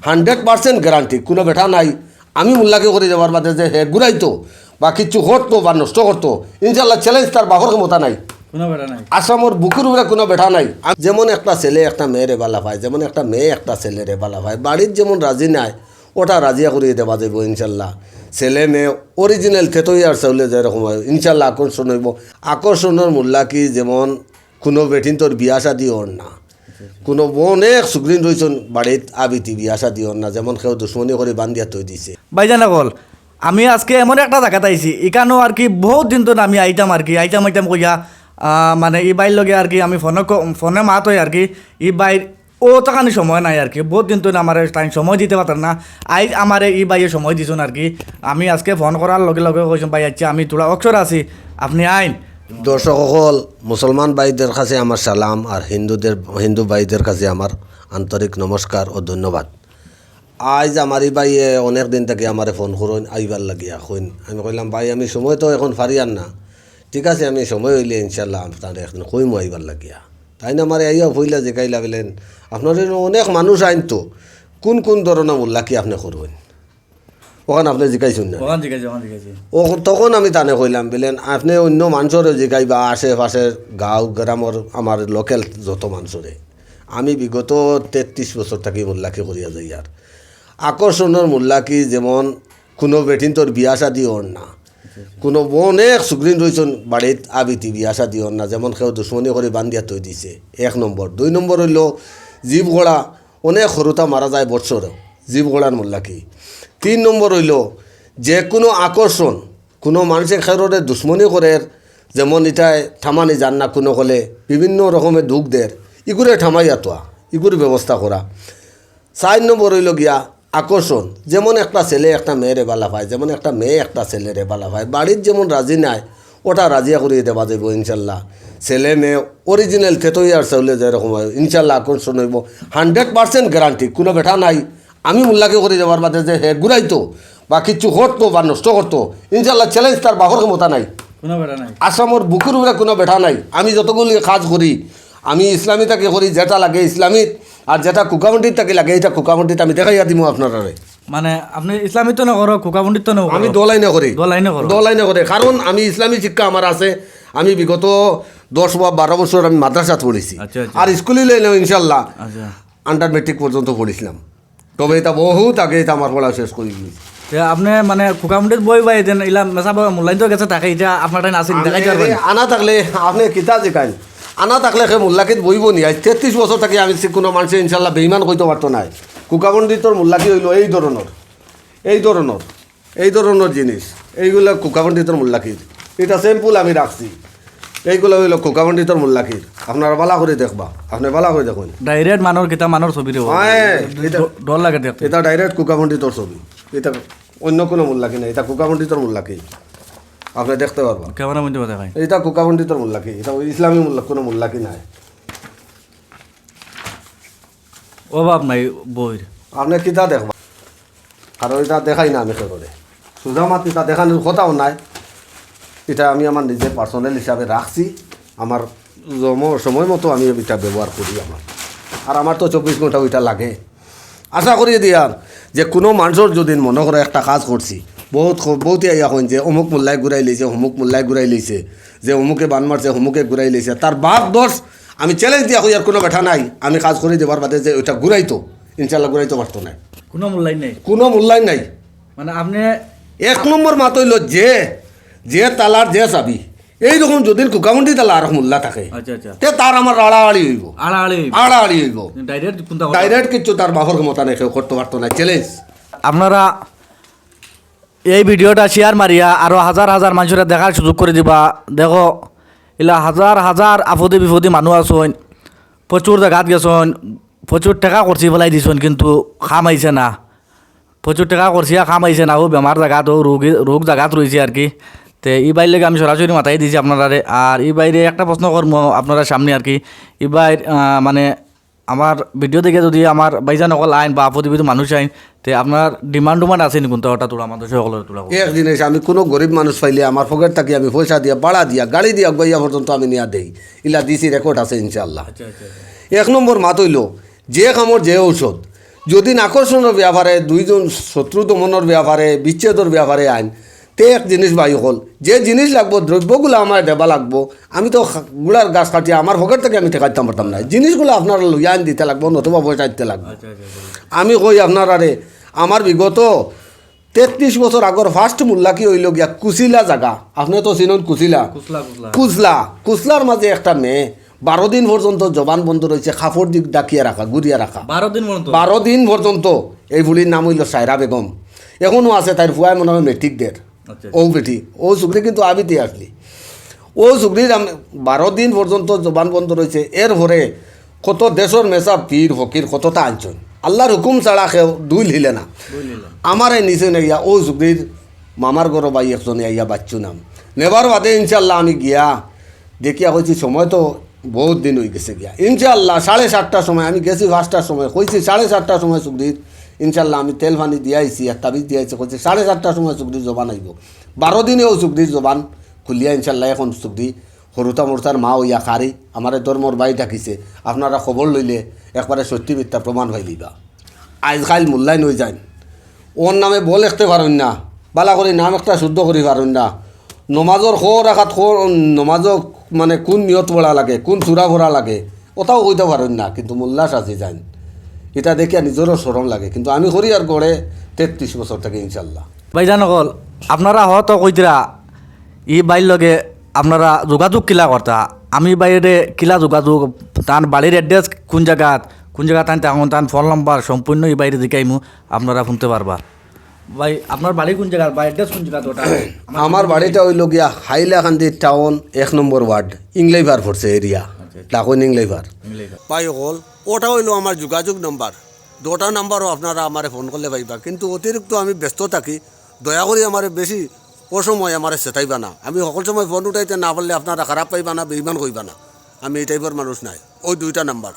100% guarantee কোনো বেঠা নাই আমি মোল্লাকে করে যাওয়ার বাদে যে হে ঘুরাইতো বা কিছু করতো বা নষ্ট করতো ইনশাল্লাহ চ্যালেঞ্জ তার বাহর ক্ষমতা নাই আসামর বুকের উপরে কোনো বেঠা নাই যেমন একটা ছেলে একটা মেয়েরে বালা পায় যেমন একটা মেয়ে একটা ছেলেরে বালা পায় বাড়ির যেমন রাজি নাই ওটা রাজিয়া করিয়ে দেওয়া যাইব ইনশাল্লাহ ছেলে মেয়ে অরিজিনাল থেতই আর চাউলে যেরকম হয় ইনশাল্লাহ আকর্ষণ হইব আকর্ষণের মূল্যা কি যেমন কোনো বেঠিন তোর বিয়া শাদি ওর না কোনো অনেক সুগ্রিন রয়েছেন বাড়িত আবিতি বিয়া শাদি ওর না যেমন কেউ দুশ্মনী করে বান্ধিয়া তৈ দিছে ভাইজান আকল আমি আজকে এমন একটা জায়গাতে আইছি এখানেও আর কি বহুত দিন তো আমি আইতাম আর কি আইতাম কইয়া মানে ই বাইর লগে আর কি আমি ফোনে মাত হই আর কি ই বাইর ও তখানি সময় নাই আর কি বহুত দিন তো আমার টাইম সময় দিতে পারতাম না আই আমার ই বাইয়ে সময় দিছুন আর কি আমি আজকে ফোন করার লগে লগে কইছেন ভাই আচ্ছা আমি তোরা অক্ষর আছি আপনি আইন দর্শক সকল মুসলমান ভাইদের কাছে আমার সালাম আর হিন্দু ভাইদের কাছে আমার আন্তরিক নমস্কার ও ধন্যবাদ আজ আমার এই ভাইয়ে অনেক দিন থেকে আমার ফোন করুন আইবার লাগিয়া কইন আমি কইলাম ভাই আমি সময় তো এখন ফারিয়ার না ঠিক আছে আমি সময় হইলে ইনশাল্লাহ আপনার একদিন কইমু আইবার লাগিয়া তাই না আমার আইয়া ভইলা জিকাইলা বলেন আপনার অনেক মানুষ আইন তো কোন কোন ধরনের মূল্যা কি আপনি করবেন ওখানে আপনি জিকাইছেন না ও তখন আমি তানে কইলাম বলেন আপনি অন্য মানুষেরও জিকাইবা আশেপাশের গাঁও গ্রামের আমার লোকাল যত মানুষরে আমি বিগত 33 বছর থাকি মূল্যাকে করিয়া যাই আর আকর্ষণের মূল্যা কি যেমন কোনো বেঠিন তোর বিয়া শাদি ওর না কোনো অনেক সুগ্রিন রয়েছেন বাড়িত আবিতি বিয়া শাদি ওর না যেমন কেউ দুশ্মনী করে বান্ধিয়া তৈ দিছে 1 নম্বর 2 নম্বর হইল জীব ঘোড়া অনেক সরুতা মারা যায় বৎসরেও জীব ঘোড়ার মূল্যা কি 3 নম্বর হইল যে কোনো আকর্ষণ কোনো মানুষের খেরোরে দুশ্মনী করে যেমন এটাই থামানি যান না কোনো হলে বিভিন্ন রকমের দুঃখ দের ইগুরে থামাইয়া তোয়া ইগুর ব্যবস্থা করা 4 নম্বর হইল গিয়া আকর্ষণ যেমন একটা ছেলে একটা মেয়েরে বালা পায় যেমন একটা মেয়ে একটা ছেলেরে বালা পায় বাড়ির যেমন রাজি নাই ওটা রাজিয়া করিয়ে দেওয়া যাইব ইনশাল্লাহ ছেলে মেয়ে অরিজিনাল থেতই আর চাউলে যেরকম হয় ইনশাল্লাহ আকর্ষণ হইব 100% গ্যারান্টি কোনো বেঠা নাই আমি মোল্লাকে করে যাওয়ার বাদে যে হে ঘুরাইতো বা কিছু করতো বা নষ্ট করতো ইনশাল্লাহ চ্যালেঞ্জ তার বাহর ক্ষমতা নাই আসামর বুকের উপরে কোনো বেঠা নাই আমি যতগুলি কাজ করি আমি ইসলামিতাকে করি যেটা লাগে ইসলামিত আর যেটা কুকামন্ডির তাকে লাগে এটা কুকামন্ডিত আমি দেখাইয়া দিব আপনারা মানে আপনি ইসলামিত তো নকরো কুকামন্ডিত তো নকরো আমি দোলাইনে করি দোলাইনে করে কারণ আমি ইসলামী শিক্ষা আমার আছে আমি বিগত 10 বা 12 বছর আমি মাদ্রাসাত পড়েছি আর স্কুলে লইলেও ইনশাল্লাহ আন্ডার মেট্রিক পর্যন্ত পড়েছিলাম তবে এটা বহুত আগে এটা আমার পড়া শেষ করে দিয়েছি আপনি মানে কুকামন্ডির বই বাই দেন ইলা মেসা মূল্যায়ন তো গেছে তাকে এটা আপনার টাইম আছে দেখাই পারবেন আনা থাকলে আপনি কিতা জিকাই আনা থাকলে সে মোল্লাকিত বইব নি আজ 33 বছর থাকি আমি কোনো মানুষে ইনশাল্লাহ বেইমান কইতে পারতো নাই কুকামন্ডিতর মোল্লাকি হইল এই ধরনের জিনিস এইগুলো কুকামন্ডিতর মোল্লাকির এটা স্যাম্পল আমি রাখছি এইগুলো হইল কুকামন্ডিতর মোল্লাকির আপনারা বালা করে দেখবা আপনি বালা করে দেখুন ডাইরেক্ট মানর কিতা মানর ছবি রে ডর লাগে দেখতে এটা ডাইরেক্ট কুকামন্ডিতর ছবি এটা অন্য কোনো মোল্লাকি নাই এটা কুকামন্ডিতর মোল্লাকি আপনি দেখতে পারবেন কেমন মধ্যে কথা কয় এটা কুকামন্ডিতর মোল্লাকি এটা ইসলামী মোল্লা কোনো মোল্লাকি নাই অভাব নাই বইর আপনি কিতা দেখবা কারণ এটা দেখাই না আমি করে সোজা মাত এটা দেখানোর কথাও নাই এটা আমি আমার নিজের পার্সোনাল হিসাবে রাখছি আমার সময় মতো আমি এটা ব্যবহার করি আর আমার তো 24 ঘন্টা ওইটা লাগে আশা করি দিয়ার যে কোনো মানুষের যদি মনে করে একটা কাজ করছি বহুতই এখন যে অমুক মোল্লায় ঘুরাই লইছে অমুক মোল্লায় ঘুরাই লইছে যে অমুকে বান মারছে অমুকে ঘুরাই লইছে তার বাপ দোষ আমি চ্যালেঞ্জ দিয়া হই আর কোনো ব্যাঠা নাই আমি কাজ করে দেবার বাদে যে ওইটা ঘুরাইতো ইনশাল্লাহ ঘুরাইতে পারতো না কোনো মূল্যায়ন নাই মানে আপনি 1 নম্বর মাত হইল যে তালার যে চাবি এইরকম যদি কুকামন্ডি তালা আর মোল্লা থাকে তে তার আমার আড়াআড়ি হইব ডাইরেক্ট কিছু তার বাহর ক্ষমতা নেই কেউ করতে পারতো না চ্যালেঞ্জ আপনারা এই ভিডিওটা শেয়ার মারিয়া আরও হাজার হাজার মানুষেরা দেখার সুযোগ করে দিবা দেখো এলা হাজার হাজার আপদে বিপদে মানুষ আছেন প্রচুর জায়গাত গেছেন প্রচুর টাকা করছি পেলাই দিছেন কিন্তু খাম আইছে না প্রচুর টাকা করছি খাম আইছে না ও বেমার জায়গাত ও রোগ জায়গাত রয়েছে আর কি তো এই বাইর লেগে আমি সরাসরি মাথায় দিয়েছি আপনারা আর এই বাইরে একটা প্রশ্ন করবো আপনারা সামনে আর কি এই বাইর মানে আমার ভিডিও দেখে যদি আমার বাইজান অকল আইন বা প্রতিবিধ মানুষ আইন তে আপনার ডিমান্ড আছে নি কোনটা ওটা তোলা আমাদের সকলের তোলা এক জিনিস আমি কোনো গরিব মানুষ পাইলে আমার পকেট থাকি আমি পয়সা দিয়া বাড়া দিয়া গাড়ি দিয়া গইয়া পর্যন্ত আমি নিয়া দেই ইলা দিছি রেকর্ড আছে ইনশাল্লাহ 1 নম্বর মাত হইল যে কামর যে ঔষধ যদি আকর্ষণের ব্যাপারে দুইজন শত্রু দমনের ব্যাপারে বিচ্ছেদর ব্যাপারে আইন তে এক জিনিস বায়ু হল যে জিনিস লাগবো দ্রব্যগুলো আমার দেবা লাগবো আমি তো গুড়ার গাছ কাটিয়ে আমার পকেট থেকে আমি ঠেকাইতাম পারতাম না জিনিসগুলো আপনার লইয়া আইন দিতে লাগবো নতুবা পয়সা দিতে লাগবে আমি কই আপনার আরে আমার বিগত 33 বছর আগর ফার্স্ট মূল্যা কি হইল গিয়া কুচিলা জায়গা আপনি তো চিনুন কুচিলা কুচলার মাঝে একটা মেয়ে 12 দিন পর্যন্ত জবান বন্ধ রয়েছে কাপড় দিক ডাকিয়ে রাখা গুড়িয়া রাখা 12 দিন পর্যন্ত এই বুড়ির নাম হইল সায়রা বেগম এখনও আছে তার ফুয়ায় মনে হয় মেট্রিকদের ও বেটি ও চুকরি কিন্তু আবিতে আসলি ও চুকরির 12 দিন পর্যন্ত জবান বন্ধ রয়েছে এর ভরে কত দেশের মেসা পীর ফকির কতটা আনছেন আল্লাহর হুকুম ছাড়া কেউ দুই হিলে না আমার এই নিচে নেইয়া ও চুকরির মামার গরো বাই একজনে আইয়া বাচ্চু নাম নেবার বাদে ইনশাল্লাহ আমি গিয়া দেখিয়া কইছি সময় তো বহুত দিন হয়ে গেছে গিয়া ইনশাল্লাহ 7:30টার সময় আমি গেছি 5টার সময় কইছি 7:30টার সময় চুকরির ইনশাল্লাহ আমি তেল পানি দিয়াইছি আর তাবিজ দিয়াইছি কইছি 7:30টার সময় চুকরির জবান আইব 12 দিনেও চুকরির জবান খুলিয়া ইনশাল্লাহ এখন চুকরি সরুতা মোরতার মা হইয়া খারি আমার ধর্মর বাই ডাকিছে আপনারা খবর লইলে একবারে সত্যি মিথ্যা প্রমাণ হয়ে দিবা আজকাল মূল্যায়ন হয়ে যায় ওর নামে বল লিখতে পারেন না বালা করে নাম একটা শুদ্ধ করি পারেন না নমাজর রাখাত নমাজক মানে কোন নিয়ত পড়া লাগে কোন চূড়া ভরা লাগে ওটাও কইতে পারেন না কিন্তু মোল্লা সাজি যান এটা দেখিয়া নিজেরও শরম লাগে কিন্তু আমি করি আর গড়ে 33 বছর থেকে ইনশাল্লাহ ভাইজান অকল আপনারা হয়তো কইতরা ই বাইর লগে আপনারা যোগাযোগ কিলা করতা আমি বাইরে কিলা যোগাযোগ তার বাড়ির অ্যাড্রেস কোন জায়গা তান তখন তার ফোন নাম্বার সম্পূর্ণ এই বাইরে দেখাইমু আপনারা শুনতে পারবা ভাই আপনার বাড়ি কোন জায়গা বা অ্যাড্রেস কোন জায়গা ওটা আমার বাড়িটা হইল গিয়া হাইলাকান্দি টাউন 1 নম্বর ওয়ার্ড ইংলাইভার পড়ছে এরিয়া ডাকন ইংলাইভার পাই হল ওটা হইল আমার যোগাযোগ নাম্বার দুটা নাম্বারও আপনারা আমারে ফোন করলে পাইবা কিন্তু অতিরিক্ত আমি ব্যস্ত থাকি দয়া করে আমার বেশি অসময় আমার চেতাইবা না আমি সকল সময় ফোন উঠাইতে না পারলে আপনারা খারাপ পাইবা না বেইমান কইবা না আমি এই টাইপের মানুষ নাই ওই 2টা নাম্বার